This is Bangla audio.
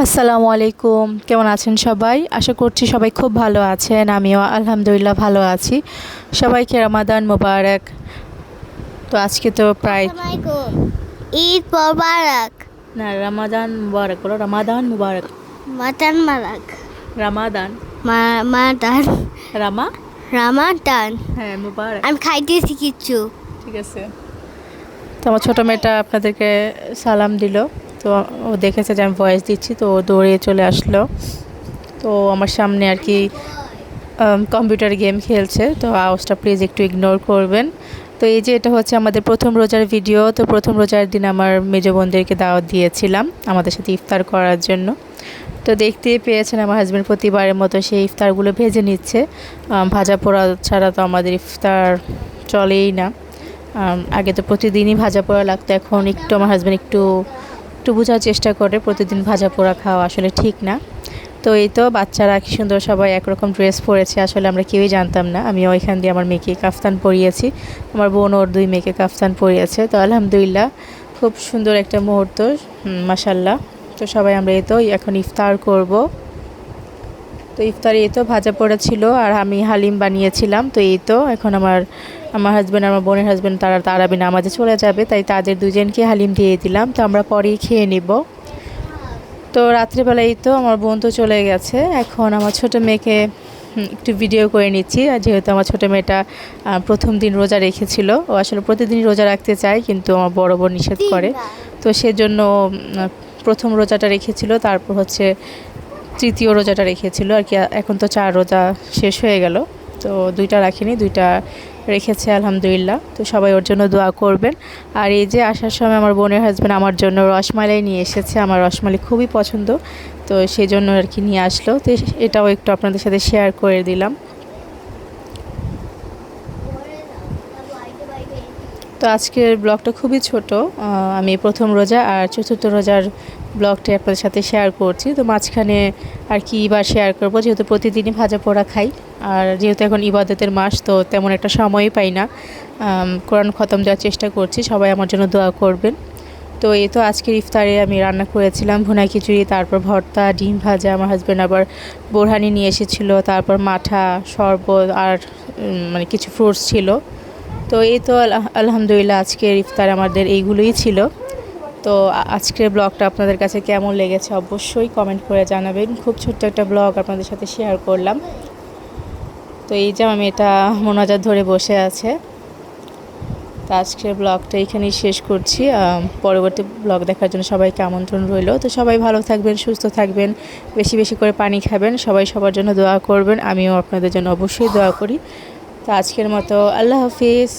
আসসালামু আলাইকুম, কেমন আছেন সবাই? আশা করছি সবাই খুব ভালো আছেন। আমিও আলহামদুলিল্লাহ ভালো আছি। সবাইকে রমাদান মোবারক। তো আজকে তো প্রায় আসসালামাইকুম। ঈদ মোবারক। না, রমাদান মুবারক বলো। রমাদান মুবারক। মাতান মারাক। রামাদান। মাতান রামা। রামাদান। হ্যাঁ, মুবারক। আমি খাইতেছি কিচ্ছু। ঠিক আছে। তো আমার ছোটো মেয়েটা আপনাদেরকে সালাম দিল। তো ও দেখেছে যে আমি ভয়েস দিচ্ছি, তো ও দৌড়ে চলে আসলো। তো আমার সামনে আর কি কম্পিউটার গেম খেলছে, তো আওয়াজটা প্লিজ একটু ইগনোর করবেন। তো এই যে এটা হচ্ছে আমাদের প্রথম রোজার ভিডিও। তো প্রথম রোজার দিন আমার মেজো বোনদেরকে দাওয়াত দিয়েছিলাম আমাদের সাথে ইফতার করার জন্য। তো দেখতেই পেয়েছেন আমার হাজব্যান্ড প্রতিবারের মতো সেই ইফতারগুলো ভেজে নিচ্ছে। ভাজা পোড়া ছাড়া তো আমাদের ইফতার চলেই না। আগে তো প্রতিদিনই ভাজা পোড়া লাগতো, এখন একটু আমার হাজব্যান্ড একটু একটু বোঝার চেষ্টা করে প্রতিদিন ভাজা পোড়া খাওয়া আসলে ঠিক না। তো এই তো বাচ্চারা কি সুন্দর সবাই একরকম ড্রেস পরেছে, আসলে আমরা কেউই জানতাম না। আমি ওইখান দিয়ে আমার মেয়েকে কাফতান পরিয়েছি, আমার বোন ওর দুই মেয়েকে কাফতান পরিয়েছে। তো আলহামদুলিল্লাহ খুব সুন্দর একটা মুহূর্ত, মাশাল্লাহ। তো সবাই আমরা এই তো এখন ইফতার করব। তো ইফতারে এই তো ভাজা পোড়া ছিল আর আমি হালিম বানিয়েছিলাম। তো এই তো এখন আমার আমার হাজব্যান্ড, আমার বোনের হাজব্যান্ড তারা তারাবি নামাজে চলে যাবে, তাই তাদের দুজনকে হালিম দিয়ে দিলাম। তো আমরা পরেই খেয়ে নিব। তো রাত্রেবেলায় তো আমার বোন তো চলে গেছে, এখন আমার ছোটো মেয়েকে একটু ভিডিও করে নিচ্ছি। আর যেহেতু আমার ছোটো মেয়েটা প্রথম দিন রোজা রেখেছিল, ও আসলে প্রতিদিনই রোজা রাখতে চায়, কিন্তু আমার বড় বোন নিষেধ করে। তো সেজন্য প্রথম রোজাটা রেখেছিল, তারপর হচ্ছে তৃতীয় রোজাটা রেখেছিল আর কি। এখন তো 4 রোজা শেষ হয়ে গেল, তো 2টা রাখিনি, 2টা রেখেছে আলহামদুলিল্লাহ। তো সবাই ওর জন্য দোয়া করবেন। আর এই যে আসার সময় আমার বোনের হাজব্যান্ড আমার জন্য রসমালাই নিয়ে এসেছে, আমার রসমালাই খুবই পছন্দ, তো সেই জন্য আর কি নিয়ে আসলো। তো এটাও একটু আপনাদের সাথে শেয়ার করে দিলাম। তো আজকের ব্লগটা খুবই ছোট, আমি প্রথম রোজা আর চতুর্থ রোজার ব্লগটা আপনাদের সাথে শেয়ার করছি। তো মাঝখানে আর কি এবার শেয়ার করব, যেহেতু প্রতিদিনই ভাজা পোড়া খাই, আর যেহেতু এখন ইবাদতের মাস, তো তেমন একটা সময়ই পাই না। কোরআন খতম দেওয়ার চেষ্টা করছি, সবাই আমার জন্য দোয়া করবেন। তো এই তো আজকের ইফতারে আমি রান্না করেছিলাম ভুনা খিচুড়ি, তারপর ভর্তা, ডিম ভাজা। আমার হাজব্যান্ড আবার বোরহানি নিয়ে এসেছিলো, তারপর মাঠা, শরবত আর মানে কিছু ফ্রুটস ছিল। তো এই তো আলহামদুলিল্লাহ আজকের ইফতার আমাদের এইগুলোই ছিল। তো আজকের ব্লগটা আপনাদের কাছে কেমন লেগেছে অবশ্যই কমেন্ট করে জানাবেন। খুব ছোট্ট একটা ব্লগ আপনাদের সাথে শেয়ার করলাম। তো এই যে আমি এটা মোনাজাত ধরে বসে আছে। তো আজকের ব্লগটা এখানেই শেষ করছি। পরবর্তী ব্লগ দেখার জন্য সবাইকে আমন্ত্রণ রইল। তো সবাই ভালো থাকবেন, সুস্থ থাকবেন, বেশি বেশি করে পানি খাবেন, সবাই সবার জন্য দোয়া করবেন। আমিও আপনাদের জন্য অবশ্যই দোয়া করি। তো আজকের মতো আল্লাহ হাফিজ।